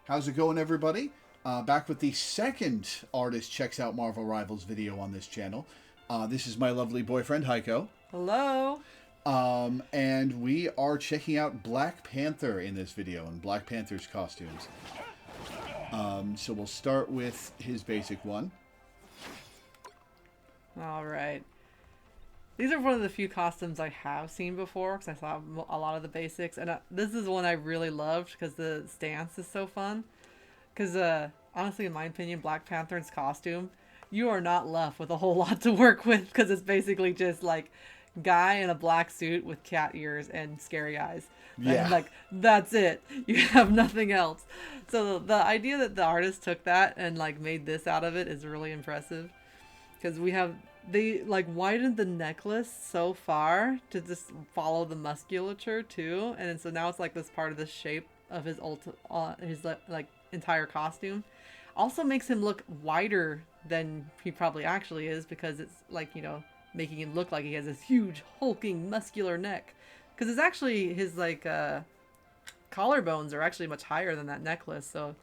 How's it going, everybody? Back with the second Artist Checks Out Marvel Rivals video on this channel. This is my lovely boyfriend, Heiko. Hello. And we are checking out Black Panther in this video and Black Panther's costumes. So we'll start with his basic one. All right. These are one of the few costumes I have seen before because I saw a lot of the basics. And this is one I really loved because the stance is so fun. Because honestly, in my opinion, Black Panther's costume, you are not left with a whole lot to work with because it's basically just like guy in a black suit with cat ears and scary eyes. Yeah. And like, that's it. You have nothing else. So the idea that the artist took that and like made this out of it is really impressive. Because they like widened the necklace so far to just follow the musculature too. And so now it's like this part of the shape of his like entire costume. Also makes him look wider than he probably actually is because it's like, you know, making him look like he has this huge hulking muscular neck. Because it's actually his like collarbones are actually much higher than that necklace. So,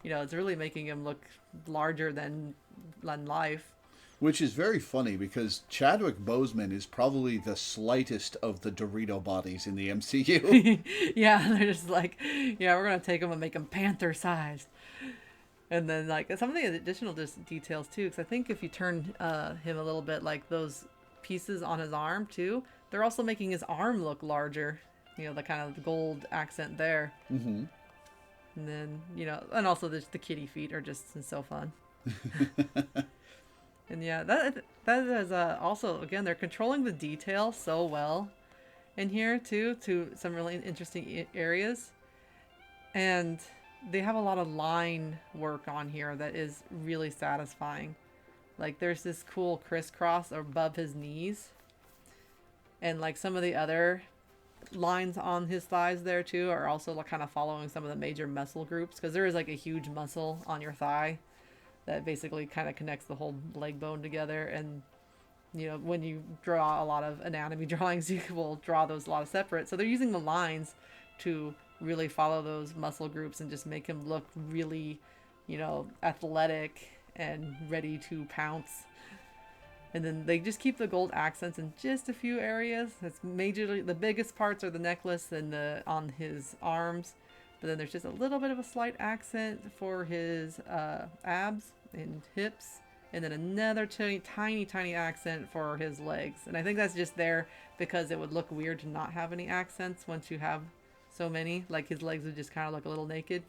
you know, it's really making him look larger than life. Which is very funny because Chadwick Boseman is probably the slightest of the Dorito bodies in the MCU. Yeah, they're just like, yeah, we're going to take him and make him Panther size. And then like some of the additional details too, because I think if you turn him a little bit, like those pieces on his arm too, they're also making his arm look larger. You know, the kind of gold accent there. Mm-hmm. And then, you know, and also the kitty feet are just so fun. And yeah, that is also, again, they're controlling the detail so well in here too, to some really interesting areas. And they have a lot of line work on here that is really satisfying. Like there's this cool crisscross above his knees. And like some of the other lines on his thighs there too are also like kind of following some of the major muscle groups. Because there is like a huge muscle on your thigh that basically kind of connects the whole leg bone together. And you know, when you draw a lot of anatomy drawings, you will draw those a lot of separate. So they're using the lines to really follow those muscle groups and just make him look really, you know, athletic and ready to pounce. And then they just keep the gold accents in just a few areas. That's majorly the biggest parts are the necklace and the on his arms. But then there's just a little bit of a slight accent for his abs and hips. And then another tiny accent for his legs. And I think that's just there because it would look weird to not have any accents once you have so many. Like his legs would just kind of look a little naked.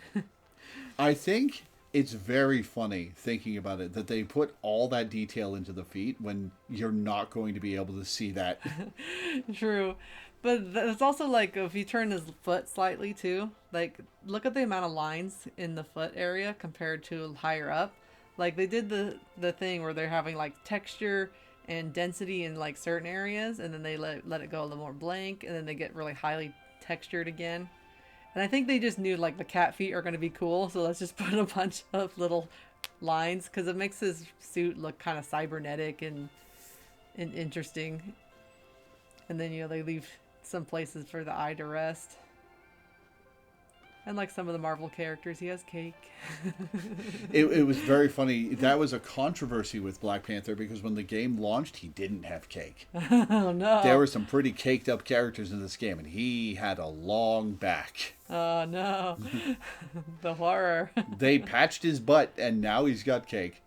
I think it's very funny thinking about it that they put all that detail into the feet when you're not going to be able to see that. True. But it's also like if you turn his foot slightly too, like look at the amount of lines in the foot area compared to higher up. Like they did the thing where they're having like texture and density in like certain areas, and then they let it go a little more blank, and then they get really highly textured again. And I think they just knew like the cat feet are going to be cool, so let's just put a bunch of little lines because it makes his suit look kind of cybernetic and interesting. And then, you know, they leave some places for the eye to rest. And like some of the Marvel characters, he has cake. It was very funny. That was a controversy with Black Panther because when the game launched, he didn't have cake. Oh, no. There were some pretty caked up characters in this game, and he had a long back. Oh, no. The horror. They patched his butt, and now he's got cake.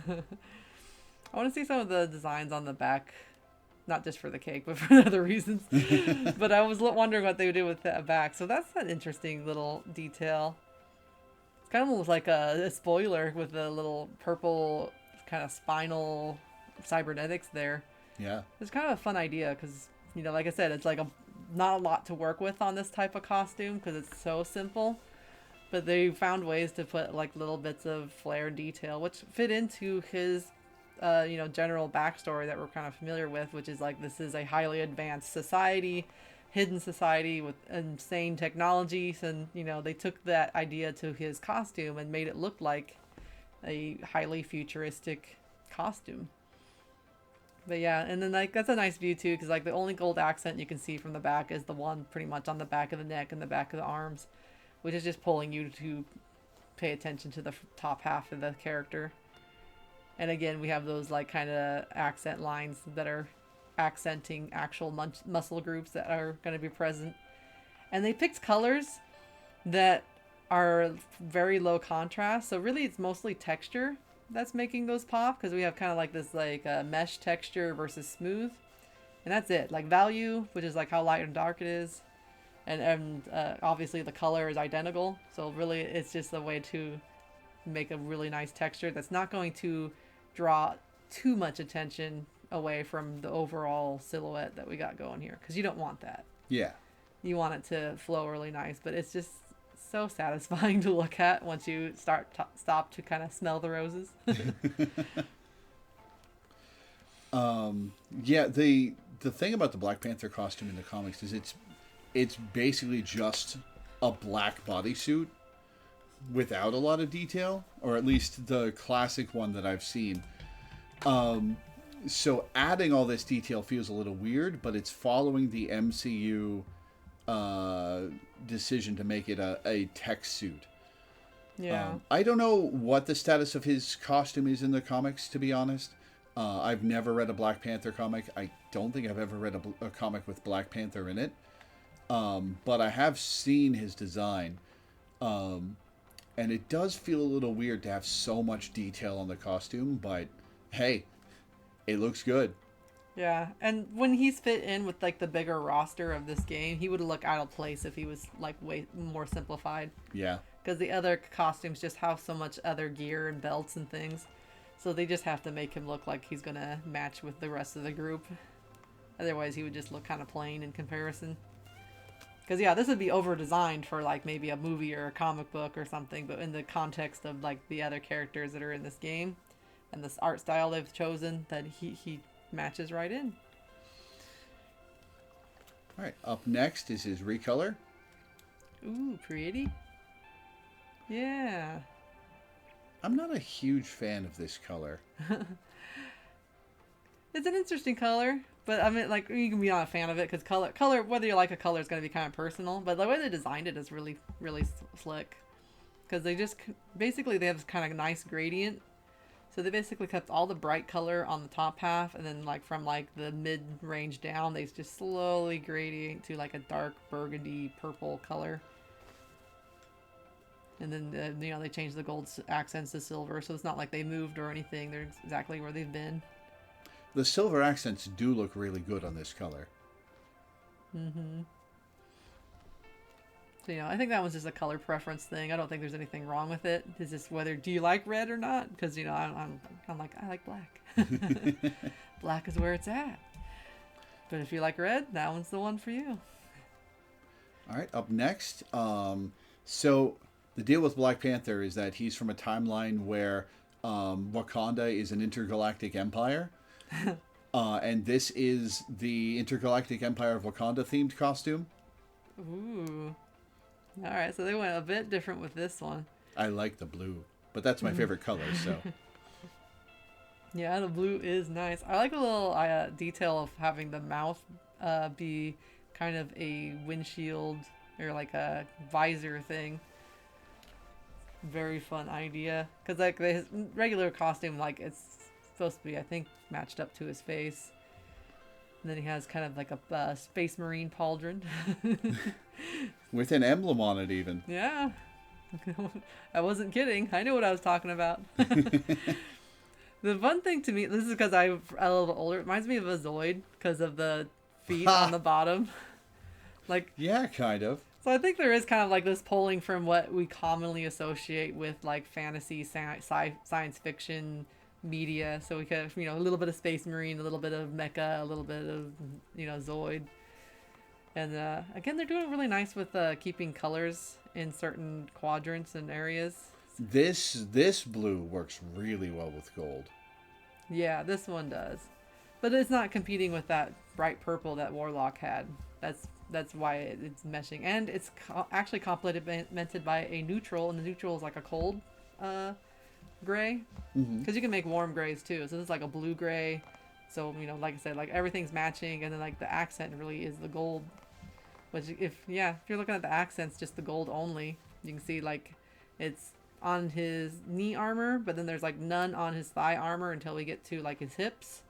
I want to see some of the designs on the back. Not just for the cake, but for other reasons. But I was wondering what they would do with that back. So that's an interesting little detail. It's kind of almost like a spoiler with the little purple kind of spinal cybernetics there. Yeah. It's kind of a fun idea because, you know, like I said, it's like not a lot to work with on this type of costume because it's so simple. But they found ways to put like little bits of flair detail, which fit into his you know, general backstory that we're kind of familiar with, which is like this is a highly advanced society, hidden society with insane technologies, and you know they took that idea to his costume and made it look like a highly futuristic costume. But yeah, and then like that's a nice view too, because like the only gold accent you can see from the back is the one pretty much on the back of the neck and the back of the arms, which is just pulling you to pay attention to the top half of the character. And again, we have those like kind of accent lines that are accenting actual muscle groups that are going to be present. And they picked colors that are very low contrast. So really it's mostly texture that's making those pop, because we have kind of like this like mesh texture versus smooth. And that's it. Like value, which is like how light and dark it is. And obviously the color is identical. So really it's just a way to make a really nice texture that's not going to draw too much attention away from the overall silhouette that we got going here, because you don't want that. Yeah. You want it to flow really nice, but it's just so satisfying to look at once you stop to kind of smell the roses. Yeah, the thing about the Black Panther costume in the comics is it's basically just a black bodysuit without a lot of detail, or at least the classic one that I've seen. So adding all this detail feels a little weird, but it's following the MCU decision to make it a tech suit. Yeah. I don't know what the status of his costume is in the comics, to be honest. I've never read a Black Panther comic. I don't think I've ever read a comic with Black Panther in it. But I have seen his design. And it does feel a little weird to have so much detail on the costume, but hey, it looks good. Yeah, and when he's fit in with like the bigger roster of this game, he would look out of place if he was like way more simplified. Yeah. Because the other costumes just have so much other gear and belts and things. So they just have to make him look like he's going to match with the rest of the group. Otherwise, he would just look kind of plain in comparison. Because, yeah, this would be over-designed for, like, maybe a movie or a comic book or something. But in the context of, like, the other characters that are in this game and this art style they've chosen, that he matches right in. All right, up next is his recolor. Ooh, pretty. Yeah. I'm not a huge fan of this color. It's an interesting color, but I mean, like, you can be not a fan of it because color, whether you like a color is going to be kind of personal. But the way they designed it is really, really slick, because they just basically they have this kind of nice gradient. So they basically kept all the bright color on the top half, and then like from like the mid range down, they just slowly gradient to like a dark burgundy purple color. And then, you know, they changed the gold accents to silver, so it's not like they moved or anything. They're exactly where they've been. The silver accents do look really good on this color. Mm-hmm. So, you know, I think that one's just a color preference thing. I don't think there's anything wrong with it. It's just whether, do you like red or not? Because, you know, I'm like, I like black. Black is where it's at. But if you like red, that one's the one for you. All right, up next. So the deal with Black Panther is that he's from a timeline where Wakanda is an intergalactic empire. And this is the Intergalactic Empire of Wakanda themed costume. Ooh. All right, so they went a bit different with this one. I like the blue, but that's my favorite color, so. Yeah, the blue is nice. I like the little detail of having the mouth be kind of a windshield or like a visor thing. Very fun idea. Because like the regular costume, like it's supposed to be, I think, matched up to his face. And then he has kind of like a space marine pauldron. With an emblem on it, even. Yeah. I wasn't kidding. I knew what I was talking about. The fun thing to me, this is because I'm a little older, it reminds me of a Zoid because of the feet on the bottom. Like, yeah, kind of. So I think there is kind of like this pulling from what we commonly associate with like fantasy, science fiction media. So we could, you know, a little bit of Space Marine, a little bit of Mecha, a little bit of, you know, Zoid. And again, they're doing really nice with keeping colors in certain quadrants and areas. This blue works really well with gold. Yeah, this one does. But it's not competing with that bright purple that Warlock had. That's why it's meshing. And it's actually complemented by a neutral, and the neutral is like a cold gray. Because you can make warm grays too. So this is like a blue gray. So, you know, like I said, like everything's matching, and then like the accent really is the gold. Which if you're looking at the accents, just the gold only, you can see like it's on his knee armor, but then there's like none on his thigh armor until we get to like his hips.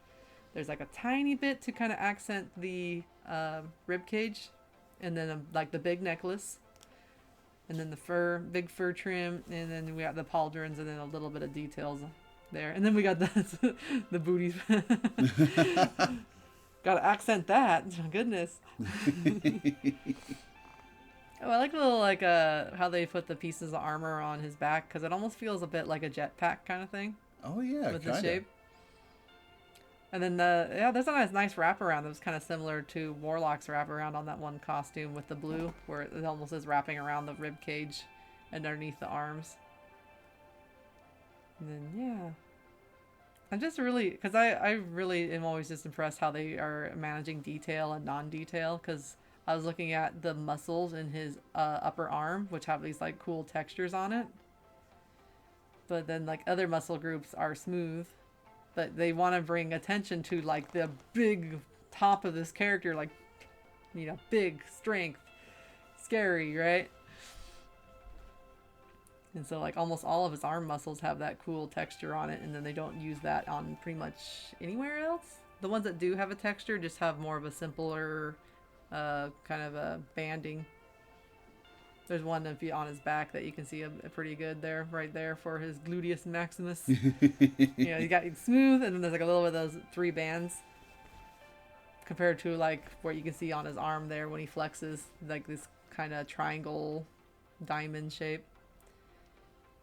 There's like a tiny bit to kind of accent the rib cage, and then like the big necklace, and then the big fur trim, and then we got the pauldrons, and then a little bit of details there, and then we got the booties. Gotta accent that. Goodness. Oh, I like the little like how they put the pieces of armor on his back, because it almost feels a bit like a jetpack kind of thing. Oh yeah, with kinda. the shape. And then there's a nice wraparound that was kind of similar to Warlock's wraparound on that one costume with the blue, where it almost is wrapping around the rib cage and underneath the arms. And then yeah, I'm just really, because I really am always just impressed how they are managing detail and non-detail, because I was looking at the muscles in his upper arm, which have these like cool textures on it. But then like other muscle groups are smooth, but they want to bring attention to like the big top of this character, like, you know, big strength, scary, right? And so like almost all of his arm muscles have that cool texture on it, and then they don't use that on pretty much anywhere else. The ones that do have a texture just have more of a simpler kind of a banding. There's one on his back that you can see a pretty good there, right there for his gluteus maximus. You know, you got smooth, and then there's like a little bit of those 3 bands compared to like what you can see on his arm there when he flexes, like this kind of triangle diamond shape.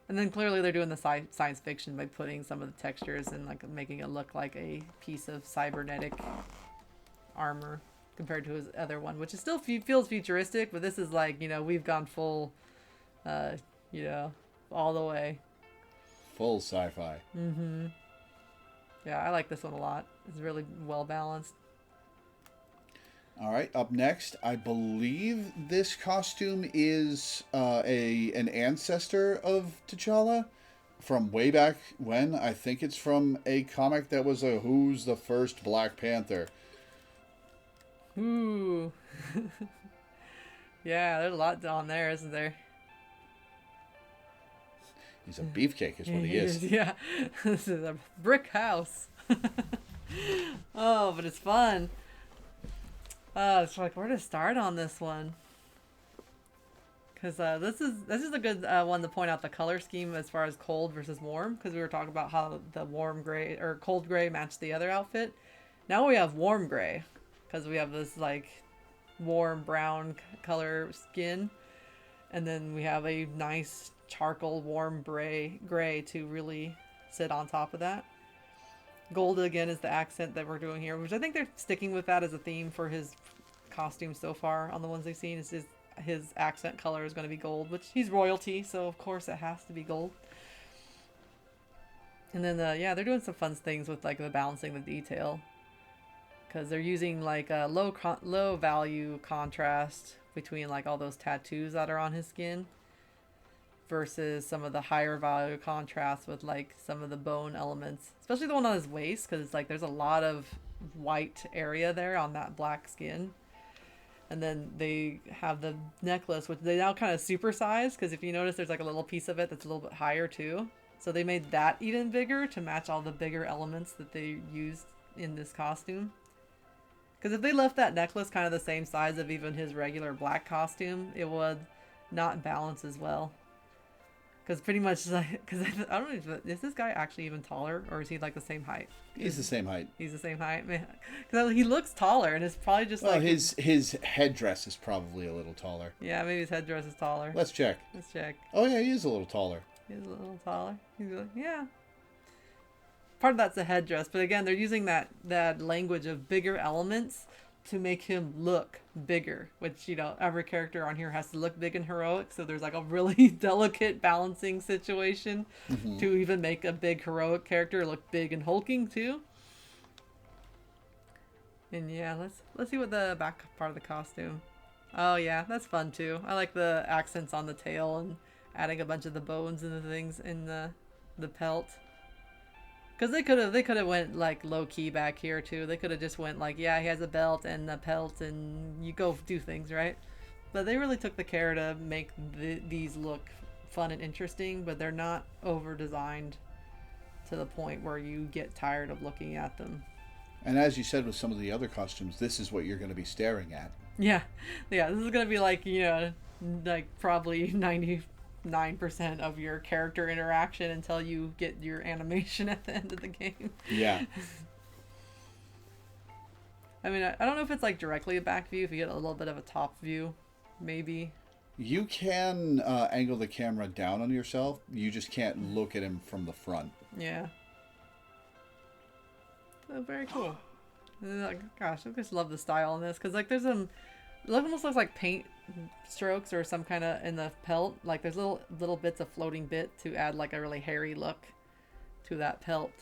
And then clearly they're doing the science fiction by putting some of the textures and like making it look like a piece of cybernetic armor compared to his other one, which is still feels futuristic, but this is like, you know, we've gone full, you know, all the way. Full sci-fi. Mm-hmm. Yeah, I like this one a lot. It's really well balanced. All right, up next, I believe this costume is an ancestor of T'Challa from way back when. I think it's from a comic that was a Who's the First Black Panther. Ooh. Yeah, there's a lot on there, isn't there? He's a beefcake is what he is. Yeah, this is a brick house. Oh, but it's fun. It's like where to start on this one, because this is a good one to point out the color scheme as far as cold versus warm, because we were talking about how the warm gray or cold gray matched the other outfit. Now we have warm gray, because we have this like warm brown color skin, and then we have a nice charcoal warm gray to really sit on top of that. Gold again is the accent that we're doing here, which I think they're sticking with that as a theme for his costume so far on the ones they've seen. Is his accent color is going to be gold, which he's royalty, so of course it has to be gold. And then yeah, they're doing some fun things with like the balancing the detail, because they're using like a low value contrast between like all those tattoos that are on his skin versus some of the higher value contrast with like some of the bone elements, especially the one on his waist, because it's like there's a lot of white area there on that black skin. And then they have the necklace, which they now kind of supersize, because if you notice there's like a little piece of it that's a little bit higher too, so they made that even bigger to match all the bigger elements that they used in this costume. Because if they left that necklace kind of the same size of even his regular black costume, it would not balance as well. Because pretty much, like, because I don't know, is this guy actually even taller, or is he like the same height? He's the same height. He's the same height, man. Because he looks taller, and it's probably just well, like his headdress is probably a little taller. Yeah, maybe his headdress is taller. Let's check. Let's check. Oh yeah, he is a little taller. He's a little taller. He's like, yeah. Part of that's the headdress, but again, they're using that language of bigger elements to make him look bigger, which, you know, every character on here has to look big and heroic, so there's like a really delicate balancing situation to even make a big heroic character look big and hulking too. And yeah, let's see what the back part of the costume. Oh yeah, that's fun too. I like the accents on the tail and adding a bunch of the bones and the things in the pelt. Because they could have went like low key back here too. They could have just went like, yeah, he has a belt and a pelt, and you go do things, right? But they really took the care to make these look fun and interesting, but they're not over designed to the point where you get tired of looking at them. And as you said with some of the other costumes, this is what you're going to be staring at. Yeah, yeah. This is gonna be like like probably 99% of your character interaction until you get your animation at the end of the game. Yeah. I mean, I don't know if it's like directly a back view. If you get a little bit of a top view, maybe. You can angle the camera down on yourself. You just can't look at him from the front. Yeah. Oh, very cool. Gosh, I just love the style in this because like there's some. It almost looks like paint strokes or some kind of in the pelt. Like there's little bits of floating bit to add like a really hairy look to that pelt.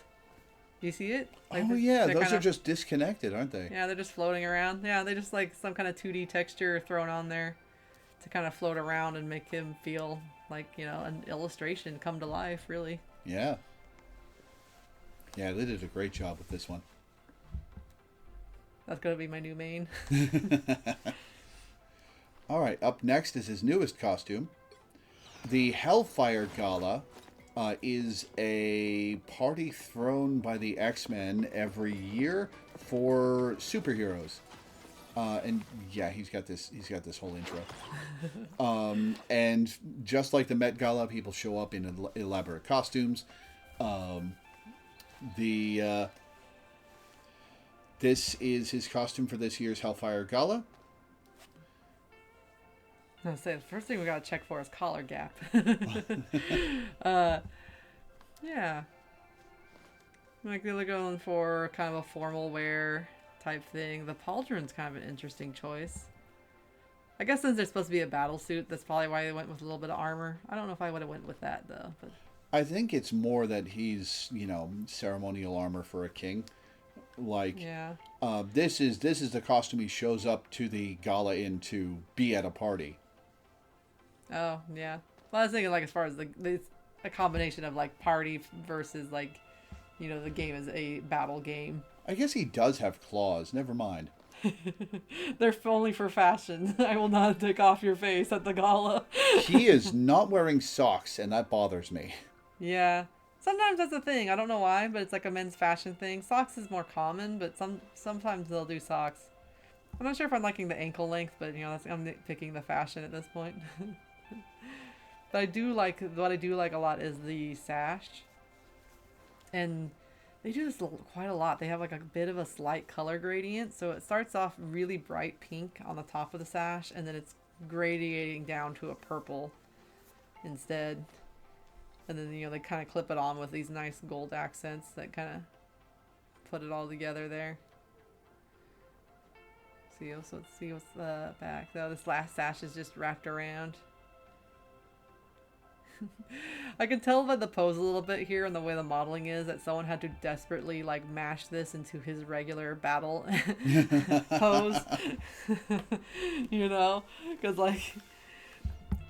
Do you see it? Like Oh yeah, those kinda, are just disconnected, aren't they? Yeah, they're just floating around. Yeah, they just like some kind of 2D texture thrown on there to kind of float around and make him feel like, an illustration come to life, really. Yeah. Yeah, they did a great job with this one. That's going to be my new main. All right, up next is his newest costume. The Hellfire Gala is a party thrown by the X-Men every year for superheroes. And yeah, he's got this whole intro. And just like the Met Gala, people show up in elaborate costumes. This is his costume for this year's Hellfire Gala. I was gonna say the first thing we gotta check for is collar gap. Yeah, like they're going for kind of a formal wear type thing. The pauldron's kind of an interesting choice. I guess since they're supposed to be a battle suit, that's probably why they went with a little bit of armor. I don't know if I would have went with that though. But I think it's more that he's ceremonial armor for a king. Like, yeah. This is the costume he shows up to the gala in to be at a party. Oh yeah. Well, I was thinking like as far as a combination of like party versus like, the game is a battle game. I guess he does have claws. Never mind. They're only for fashion. I will not take off your face at the gala. He is not wearing socks, and that bothers me. Yeah. Sometimes that's a thing. I don't know why, but it's like a men's fashion thing. Socks is more common, but sometimes they'll do socks. I'm not sure if I'm liking the ankle length, but I'm nitpicking the fashion at this point. But what I do like a lot is the sash. And they do this quite a lot. They have like a bit of a slight color gradient. So it starts off really bright pink on the top of the sash, and then it's gradiating down to a purple instead. And then, they kind of clip it on with these nice gold accents that kind of put it all together there. See what's the back. Though this last sash is just wrapped around. I can tell by the pose a little bit here and the way the modeling is that someone had to desperately like mash this into his regular battle pose. Because like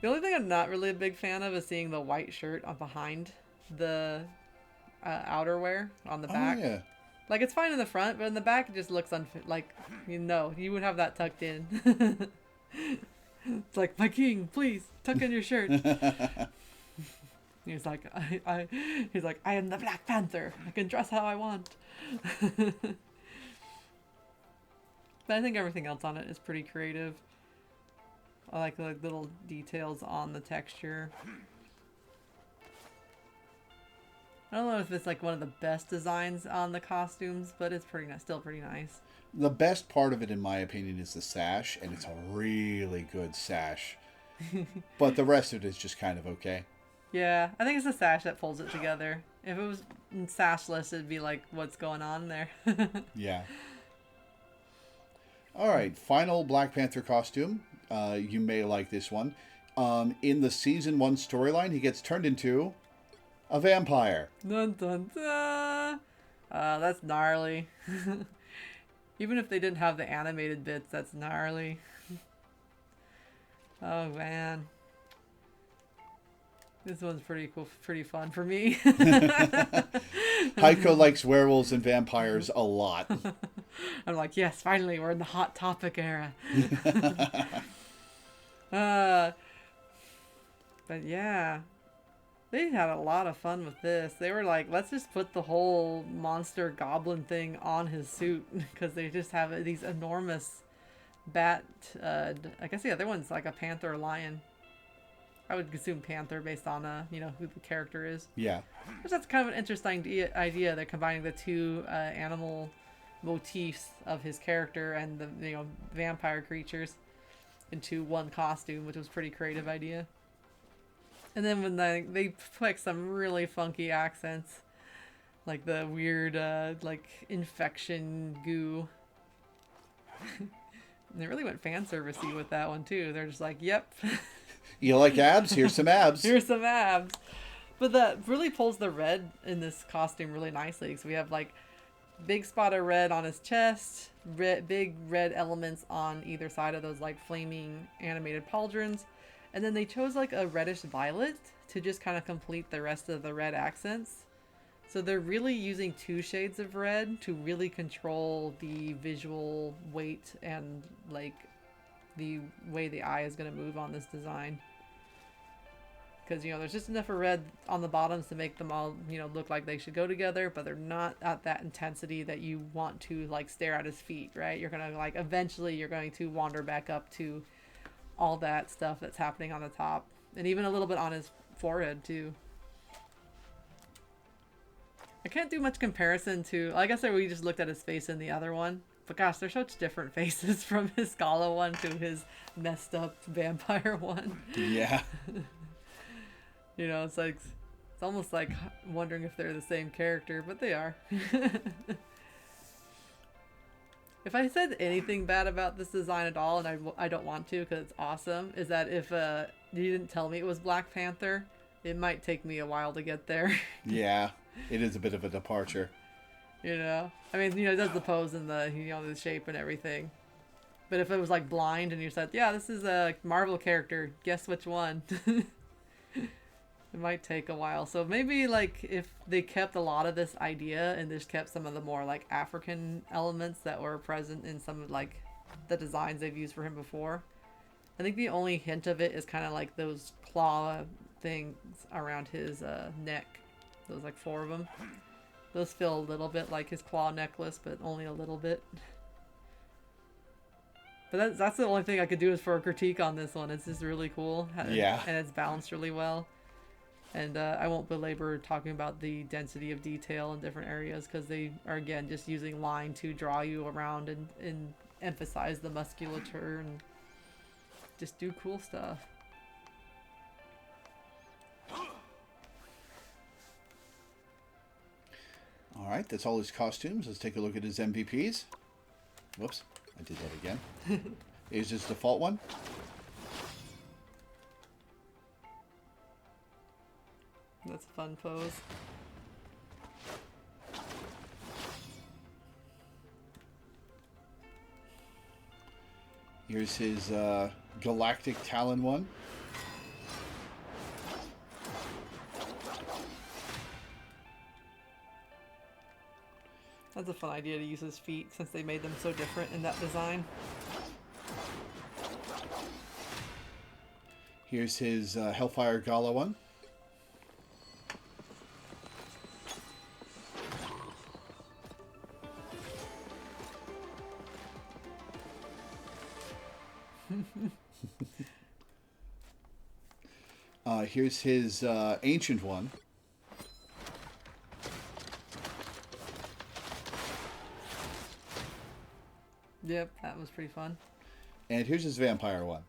the only thing I'm not really a big fan of is seeing the white shirt on behind the outerwear on the back. Oh, yeah. Like it's fine in the front, but in the back it just looks you would have that tucked in. It's like, my king, please tuck in your shirt. He's like, I am the Black Panther. I can dress how I want. But I think everything else on it is pretty creative. I like the little details on the texture. I don't know if it's like one of the best designs on the costumes, but it's still pretty nice. The best part of it, in my opinion, is the sash, and it's a really good sash. But the rest of it is just kind of okay. Yeah, I think it's the sash that pulls it together. If it was sashless, it'd be like, what's going on there? Yeah. All right, final Black Panther costume. You may like this one. In the season 1 storyline, he gets turned into a vampire. Dun dun dun! That's gnarly. Even if they didn't have the animated bits, that's gnarly. Oh man. This one's pretty cool, pretty fun for me. Heiko likes werewolves and vampires a lot. I'm like, yes, finally, we're in the Hot Topic era. But yeah, They had a lot of fun with this. They were like, let's just put the whole monster goblin thing on his suit because they just have these enormous bat. I guess the other one's like a panther or lion. I would assume panther based on who the character is. Yeah. Which that's kind of an interesting idea. They're combining the two animal motifs of his character and the vampire creatures into one costume, which was a pretty creative idea. And then when they pick some really funky accents, like the weird like infection goo. And they really went fan servicey with that one too. They're just like, yep. You like abs? Here's some abs. Here's some abs. But that really pulls the red in this costume really nicely. So we have like big spot of red on his chest, big red elements on either side of those like flaming animated pauldrons. And then they chose like a reddish violet to just kind of complete the rest of the red accents. So they're really using two shades of red to really control the visual weight and like the way the eye is going to move on this design. Because, there's just enough of red on the bottoms to make them all, look like they should go together, but they're not at that intensity that you want to, like, stare at his feet, right? You're going to, like, eventually you're going to wander back up to all that stuff that's happening on the top. And even a little bit on his forehead, too. I can't do much comparison to, I guess we just looked at his face in the other one. But gosh, they're such different faces from his Scala one to his messed up vampire one. Yeah. It's like, it's almost like wondering if they're the same character, but they are. If I said anything bad about this design at all, and I don't want to because it's awesome, is that if you didn't tell me it was Black Panther, it might take me a while to get there. Yeah, it is a bit of a departure. I mean, it does the pose and the, the shape and everything. But if it was like blind and you said, yeah, this is a Marvel character, guess which one? It might take a while. So maybe like if they kept a lot of this idea and just kept some of the more like African elements that were present in some of like the designs they've used for him before. I think the only hint of it is kind of like those claw things around his neck. Those like 4 of them. Those feel a little bit like his claw necklace, but only a little bit. But that's the only thing I could do is for a critique on this one. It's just really cool. Yeah. And it's balanced really well. And I won't belabor talking about the density of detail in different areas because they are, again, just using line to draw you around and emphasize the musculature and just do cool stuff. All right, that's all his costumes. Let's take a look at his MVPs. Whoops, I did that again. Here's his default one. That's a fun pose. Here's his Galactic Talon one. That's a fun idea to use his feet since they made them so different in that design. Here's his Hellfire Gala one. Here's his Ancient one. Yep, that was pretty fun. And here's his Vampire one.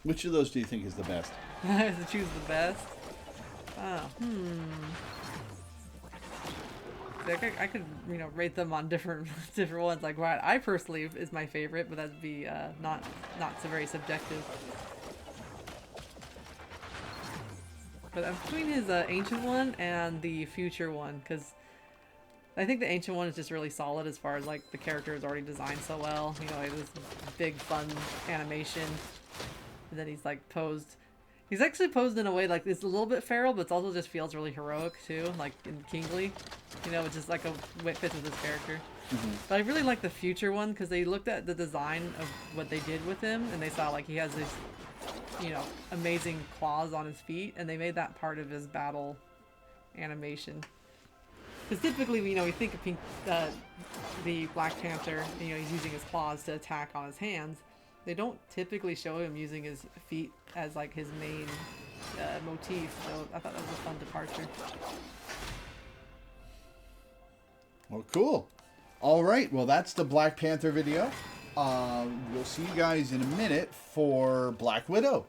Which of those do you think is the best? To choose the best? Oh, I could, rate them on different ones. Like, what I personally is my favorite, but that'd be not so very subjective. But I'm between his ancient one and the future one, because I think the ancient one is just really solid as far as like the character is already designed so well. Like this big fun animation, and then he's like posed. He's actually posed in a way like it's a little bit feral, but it also just feels really heroic too, like in kingly, which is like a what fits with his character. But I really like the future one because they looked at the design of what they did with him, and they saw like he has these, amazing claws on his feet, and they made that part of his battle animation. Because typically, we think of the Black Panther, he's using his claws to attack on his hands. They don't typically show him using his feet as like his main motif, so I thought that was a fun departure. Well, cool. All right, well, that's the Black Panther video. We'll see you guys in a minute for Black Widow.